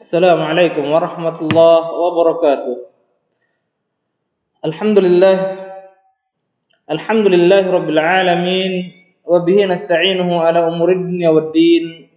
Assalamualaikum warahmatullahi wabarakatuh. Alhamdulillah, alhamdulillahi rabbil alamin, wa bihi nasta'inuhu ala umuri dunya waddin,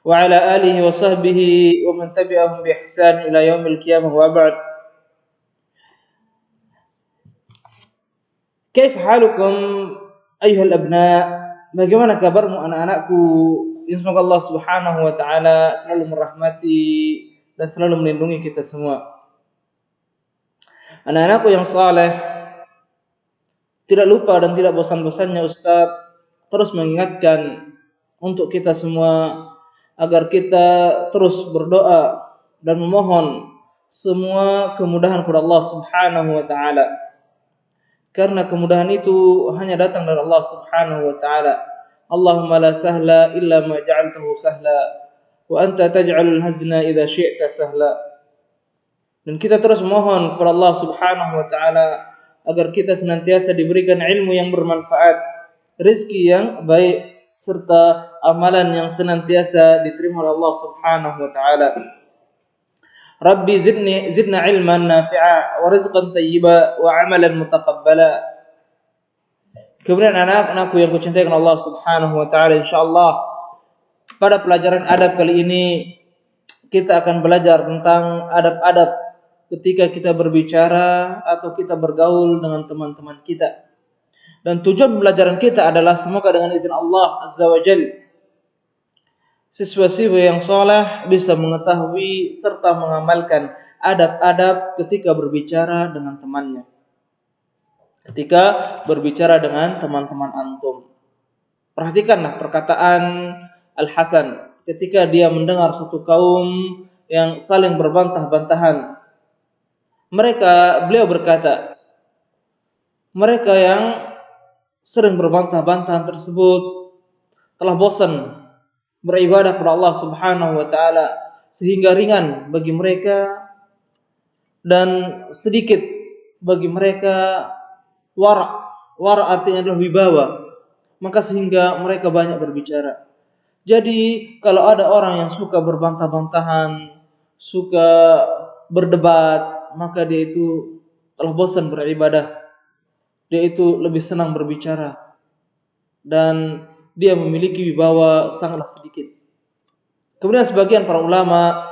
wa ala alihi wa sahbihi wa man tabi'ahum bi ihsan ila yaumil qiyamah wa ba'd. Kaif halukum ayyuhal abna? Bagaimana kabarmu anak-anakku? Semoga Allah Subhanahu wa taala selalu merahmati dan selalu melindungi kita semua. Anak-anakku yang saleh, tidak lupa dan tidak bosan-bosannya Ustaz terus mengingatkan untuk kita semua agar kita terus berdoa dan memohon semua kemudahan kepada Allah Subhanahu wa taala. Karena kemudahan itu hanya datang dari Allah Subhanahu wa taala. Allahumma la sahla illa ma ja'altahu sahla wa anta taj'alul hazna idza syi'ta sahla. Dan kita terus mohon kepada Allah Subhanahu wa taala agar kita senantiasa diberikan ilmu yang bermanfaat, rezeki yang baik, serta amalan yang senantiasa diterima oleh Allah Subhanahu wa taala. Rabbi zidna ilman nafi'a wa rizqan thayyiba wa amalan mutaqabbala. Kemudian anak-anakku yang kucintai Allah Subhanahu wa taala, insyaallah pada pelajaran adab kali ini kita akan belajar tentang adab-adab ketika kita berbicara atau kita bergaul dengan teman-teman kita. Dan tujuan pelajaran kita adalah semoga dengan izin Allah Azza wa Jalla siswa-siswa yang saleh bisa mengetahui serta mengamalkan adab-adab ketika berbicara dengan temannya. Ketika berbicara dengan teman-teman antum. Perhatikanlah perkataan Al-Hasan ketika dia mendengar satu kaum yang saling berbantah-bantahan. Beliau berkata, mereka yang sering berbantah-bantahan tersebut telah bosan beribadah kepada Allah Subhanahu wa taala sehingga ringan bagi mereka dan sedikit bagi mereka wara. Wara artinya adalah wibawa. Maka sehingga mereka banyak berbicara. Jadi kalau ada orang yang suka berbantah-bantahan, suka berdebat, maka dia itu telah bosan beribadah. Dia itu lebih senang berbicara dan dia memiliki wibawa sangatlah sedikit. Kemudian sebagian para ulama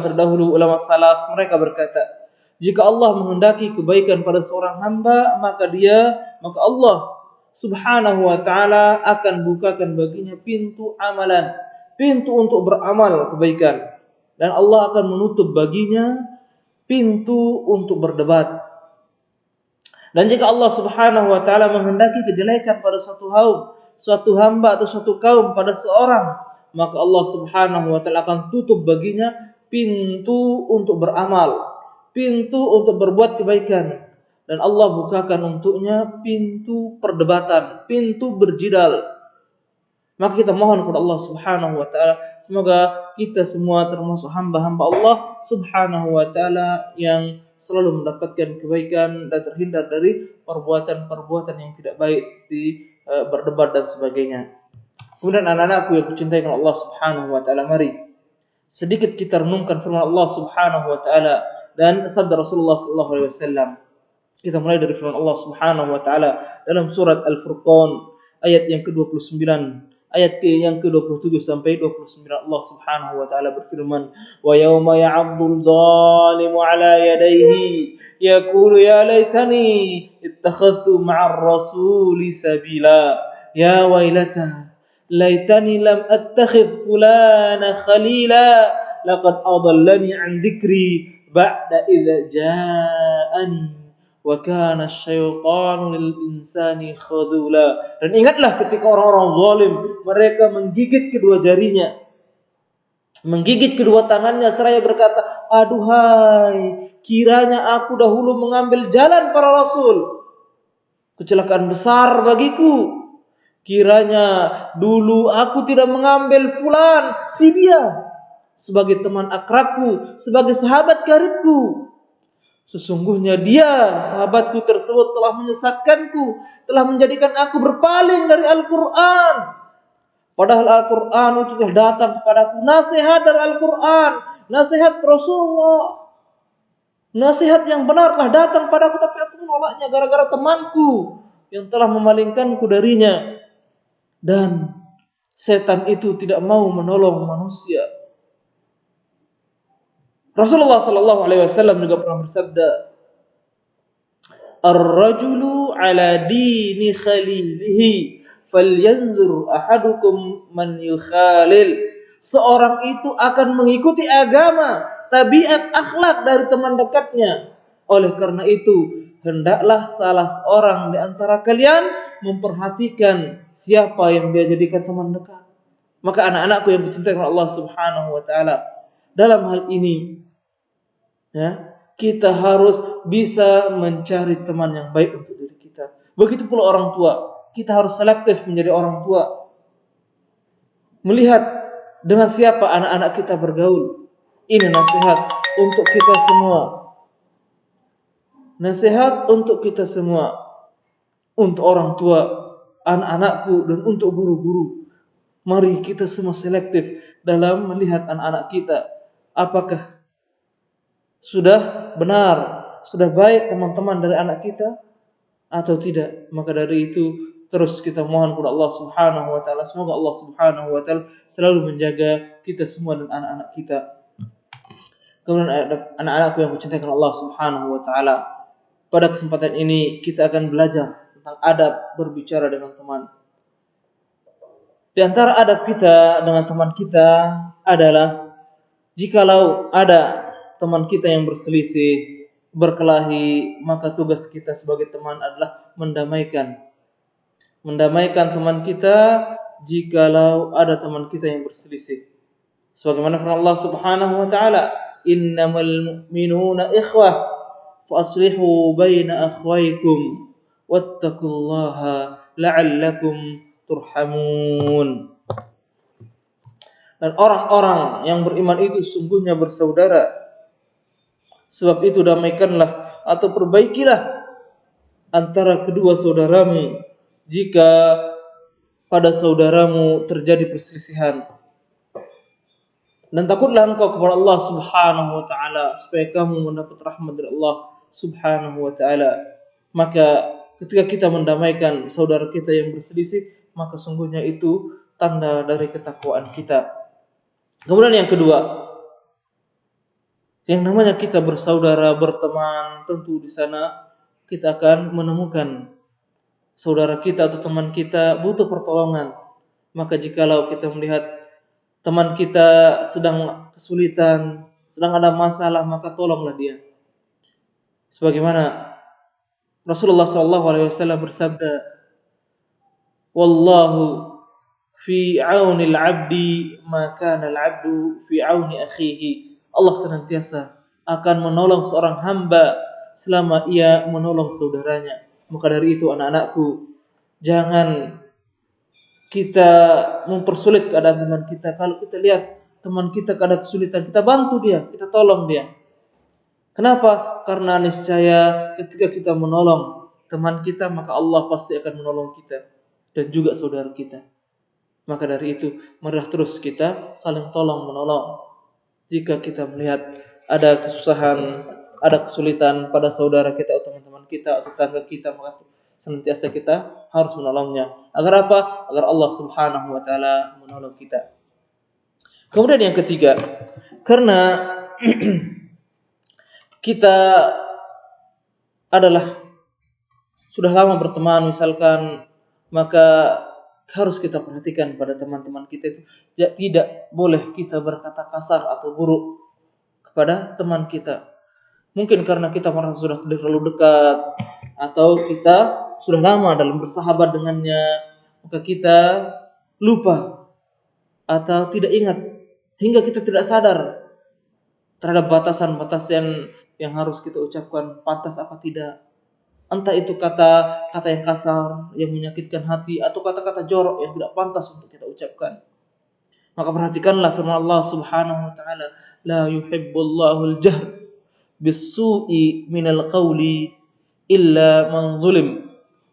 terdahulu, ulama salaf, mereka berkata, jika Allah menghendaki kebaikan pada seorang hamba, maka Allah Subhanahu wa taala akan bukakan baginya pintu amalan, pintu untuk beramal kebaikan. Dan Allah akan menutup baginya pintu untuk berdebat. Dan jika Allah Subhanahu wa taala menghendaki kejelekan pada suatu hamba atau suatu kaum pada seorang, maka Allah Subhanahu wa taala akan tutup baginya pintu untuk beramal, pintu untuk berbuat kebaikan. Dan Allah bukakan untuknya pintu perdebatan, pintu berjidal. Maka kita mohon kepada Allah Subhanahu wa taala semoga kita semua termasuk hamba-hamba Allah Subhanahu wa taala yang selalu mendapatkan kebaikan dan terhindar dari perbuatan-perbuatan yang tidak baik seperti berdebat dan sebagainya. Kemudian anak-anakku yang kucintai Allah Subhanahu wa taala, mari sedikit kita renungkan firman Allah Subhanahu wa taala dan sabda Rasulullah sallallahu alaihi wasallam. Kita mulai dari firman Allah Subhanahu wa taala dalam surat Al-Furqan ayat yang ke-29. Ayat yang ke-27 sampai 29, Allah Subhanahu wa taala berfirman, "Wa yauma ya'addu dzalimu 'ala yadayhi yaqulu ya laitani ittakhadtu ma'ar rasuli sabila ya wailata laitani lam attakhidh fulana khalila laqad adallani 'an dzikri ba'da idza ja'ani wa kana asyaitanu lil insani khadula." Dan ingatlah ketika orang-orang zalim mereka menggigit kedua jarinya, menggigit kedua tangannya seraya berkata, aduhai, kiranya aku dahulu mengambil jalan para rasul, kecelakaan besar bagiku. Kiranya dulu aku tidak mengambil fulan si dia sebagai teman akrabku, sebagai sahabat karibku. Sesungguhnya dia, sahabatku tersebut, telah menyesatkanku, telah menjadikan aku berpaling dari Al-Quran, Padahal Al-Quran itu telah datang kepadaku. Nasihat dari Al-Quran, nasihat Rasulullah, nasihat yang benar telah datang padaku, tapi aku menolaknya gara-gara temanku yang telah memalingkanku darinya. Dan setan itu tidak mau menolong manusia. Rasulullah sallallahu alaihi wasallam juga pernah bersabda, "Ar-rajulu ala dini khalilihi, falyanzur ahadukum man yukhalil." Seorang itu akan mengikuti agama, tabiat, akhlak dari teman dekatnya. Oleh karena itu, hendaklah salah seorang di antara kalian memperhatikan siapa yang dia jadikan teman dekat. Maka anak-anakku yang dicintai oleh Allah Subhanahu wa taala, dalam hal ini ya, kita harus bisa mencari teman yang baik untuk diri kita. Begitu pula orang tua, kita harus selektif menjadi orang tua. Melihat dengan siapa anak-anak kita bergaul. Ini nasihat untuk kita semua. Nasihat untuk kita semua. Untuk orang tua, anak-anakku, dan untuk guru-guru. Mari kita semua selektif dalam melihat anak-anak kita. Apakah sudah benar, sudah baik teman-teman dari anak kita atau tidak? Maka dari itu terus kita mohon kepada Allah Subhanahu wa taala, semoga Allah Subhanahu wa taala selalu menjaga kita semua dan anak-anak kita. Kemudian anak-anakku yang kucintai Allah Subhanahu wa taala, pada kesempatan ini kita akan belajar tentang adab berbicara dengan teman. Di antara adab kita dengan teman kita adalah jikalau ada teman kita yang berselisih, berkelahi, maka tugas kita sebagai teman adalah mendamaikan teman kita jikalau ada teman kita yang berselisih. Sebagaimana firman Allah Subhanahu wa taala, "Innamal mu'minuna ikhwah fa aslihu baina akhwaykum wattaqullaha la'allakum turhamun." Dan orang-orang yang beriman itu sungguhnya bersaudara. Sebab itu damaikanlah atau perbaikilah antara kedua saudaramu jika pada saudaramu terjadi perselisihan. Dan takutlah engkau kepada Allah Subhanahu wa taala supaya kamu mendapat rahmat dari Allah Subhanahu wa taala. Maka ketika kita mendamaikan saudara kita yang berselisih, maka sungguhnya itu tanda dari ketakwaan kita. Kemudian yang kedua, yang namanya kita bersaudara, berteman, tentu di sana kita akan menemukan saudara kita atau teman kita butuh pertolongan. Maka jikalau kita melihat teman kita sedang kesulitan, sedang ada masalah, maka tolonglah dia. Sebagaimana Rasulullah SAW bersabda, "Wallahu fi auni al-'abdi ma kana al-'abdu fi auni akhihi." Allah senantiasa akan menolong seorang hamba selama ia menolong saudaranya. Maka dari itu anak-anakku, jangan kita mempersulit keadaan teman kita. Kalau kita lihat teman kita ada kesulitan, kita bantu dia, kita tolong dia. Kenapa? Karena niscaya ketika kita menolong teman kita, maka Allah pasti akan menolong kita dan juga saudara kita. Maka dari itu, marilah terus kita saling tolong menolong. Jika kita melihat ada kesusahan, ada kesulitan pada saudara kita atau teman-teman kita atau tetangga kita, maka senantiasa kita harus menolongnya. Agar apa? Agar Allah Subhanahu wa taala menolong kita. Kemudian yang ketiga, karena kita adalah sudah lama berteman misalkan, maka harus kita perhatikan pada teman-teman kita itu tidak boleh kita berkata kasar atau buruk kepada teman kita. Mungkin karena kita merasa sudah terlalu dekat atau kita sudah lama dalam bersahabat dengannya, maka kita lupa atau tidak ingat hingga kita tidak sadar terhadap batasan-batasan yang harus kita ucapkan, pantas apa tidak. Entah itu kata-kata yang kasar, yang menyakitkan hati, atau kata-kata jorok yang tidak pantas untuk kita ucapkan. Maka perhatikanlah firman Allah Subhanahu wa taala, "La yuhibbullahu al-jahr bis-su'i minal qawli illa man zulim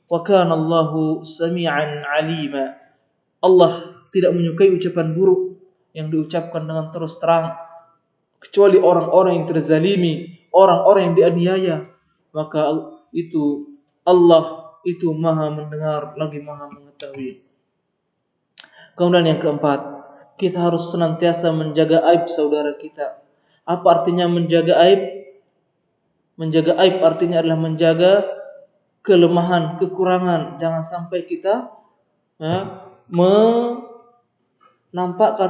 wa kana Allahu sami'an 'alima." Allah tidak menyukai ucapan buruk yang diucapkan dengan terus terang, kecuali orang-orang yang terzalimi, orang-orang yang dianiaya. Maka itu Allah itu Maha mendengar lagi Maha mengetahui. Kemudian yang keempat, kita harus senantiasa menjaga aib saudara kita. Apa artinya menjaga aib? Menjaga aib artinya adalah menjaga kelemahan, kekurangan. Jangan sampai kita menampakkan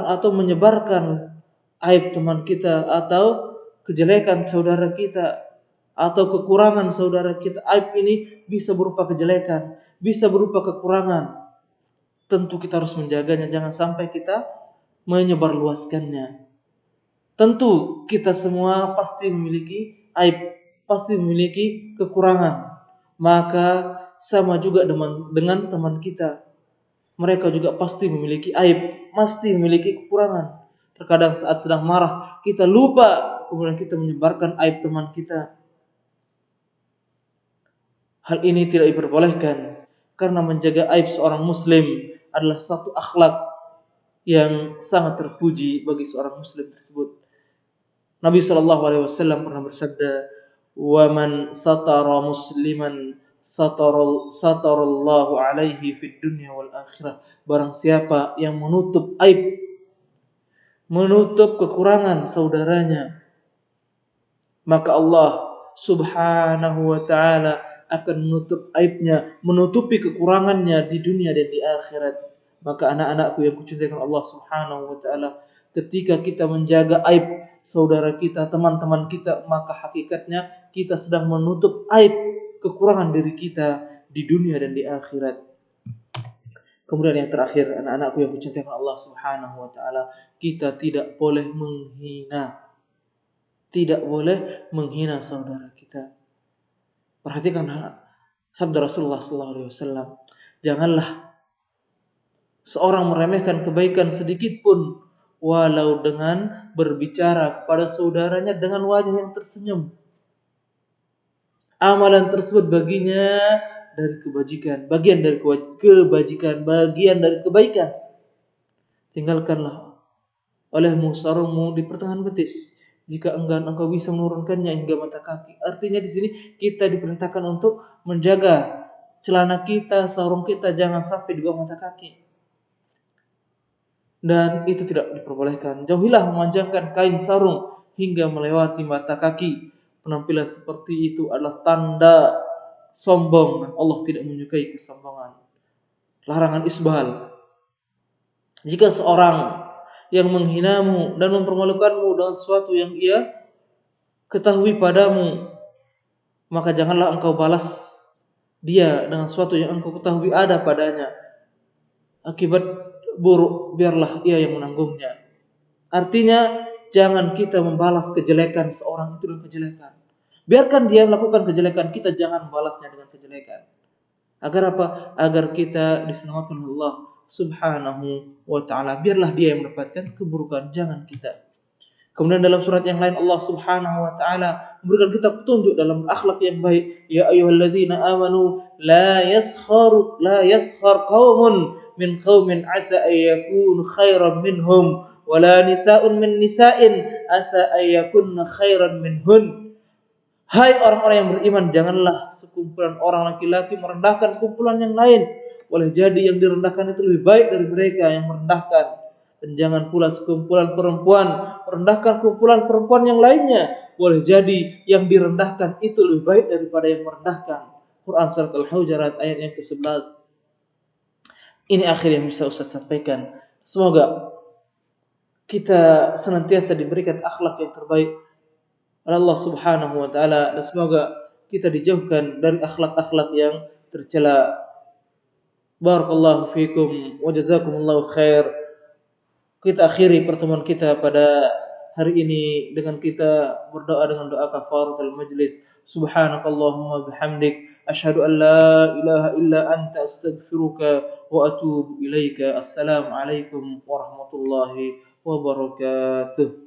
atau menyebarkan aib teman kita atau kejelekan saudara kita atau kekurangan saudara kita. Aib ini bisa berupa kejelekan, bisa berupa kekurangan. Tentu kita harus menjaganya, jangan sampai kita menyebarluaskannya. Tentu kita semua pasti memiliki aib, pasti memiliki kekurangan. Maka sama juga dengan teman kita. Mereka juga pasti memiliki aib, pasti memiliki kekurangan. Terkadang saat sedang marah, kita lupa, kemudian kita menyebarkan aib teman kita. Hal ini tidak diperbolehkan, karena menjaga aib seorang muslim adalah satu akhlak yang sangat terpuji bagi seorang muslim tersebut. Nabi SAW pernah bersabda, "Wa man satara musliman satarallahu alaihi fid dunya wal akhirah." Barang siapa yang menutup aib, menutup kekurangan saudaranya, maka Allah Subhanahu wa ta'ala akan menutup aibnya, menutupi kekurangannya di dunia dan di akhirat. Maka anak-anakku yang kucintai Allah Subhanahu wa ta'ala, ketika kita menjaga aib saudara kita, teman-teman kita, maka hakikatnya kita sedang menutup aib kekurangan diri kita di dunia dan di akhirat. Kemudian yang terakhir, anak-anakku yang kucintai Allah Subhanahu wa ta'ala, kita tidak boleh menghina. Tidak boleh menghina saudara kita. Perhatikan sabda Rasulullah SAW. Janganlah seorang meremehkan kebaikan sedikit pun, walau dengan berbicara kepada saudaranya dengan wajah yang tersenyum. Amalan tersebut baginya dari kebajikan, bagian dari kebajikan, bagian dari kebaikan. Tinggalkanlah olehmu sarungmu di pertengahan betis. Jika enggan, engkau bisa menurunkannya hingga mata kaki. Artinya di sini kita diperintahkan untuk menjaga celana kita, sarung kita jangan sampai di bawah mata kaki. Dan itu tidak diperbolehkan. Jauhilah memanjangkan kain sarung hingga melewati mata kaki. Penampilan seperti itu adalah tanda sombong, dan Allah tidak menyukai kesombongan. Larangan isbal. Jika seorang yang menghinamu dan mempermalukanmu dengan sesuatu yang ia ketahui padamu, maka janganlah engkau balas dia dengan sesuatu yang engkau ketahui ada padanya. Akibat buruk biarlah ia yang menanggungnya. Artinya jangan kita membalas kejelekan seorang itu dengan kejelekan. Biarkan dia melakukan kejelekan, kita jangan membalasnya dengan kejelekan. Agar apa? Agar kita diselamatkan Allah Subhanahu wa ta'ala. Biarlah dia yang mendapatkan keburukan, jangan kita. Kemudian dalam surat yang lain Allah Subhanahu wa ta'ala memberikan kita petunjuk dalam akhlak yang baik. Ya ayyuhalladzina amanu la yaskhar qaumun min qaumin asa ayyakunu khairan minhum wala nisa'un min nisa'in asa ayyakunna khairan minhun. Hai orang-orang yang beriman, janganlah sekumpulan orang laki-laki merendahkan sekumpulan yang lain. Boleh jadi yang direndahkan itu lebih baik dari mereka yang merendahkan. Dan jangan pula sekumpulan perempuan merendahkan kumpulan perempuan yang lainnya. Boleh jadi yang direndahkan itu lebih baik daripada yang merendahkan. Quran surat Al-Hujurat ayat yang ke-11. Ini akhir yang bisa Ustaz sampaikan. Semoga kita senantiasa diberikan akhlak yang terbaik oleh Allah Subhanahu wa ta'ala, dan semoga kita dijauhkan dari akhlak-akhlak yang tercela. Barakallahu fikum wa jazakumullahu khair. Kita akhiri pertemuan kita pada hari ini dengan kita berdoa dengan doa kafaratul majlis. Subhanakallahumma bihamdik asyhadu an la ilaha illa anta astaghfiruka wa atubu ilaika. Assalamualaikum warahmatullahi wabarakatuh.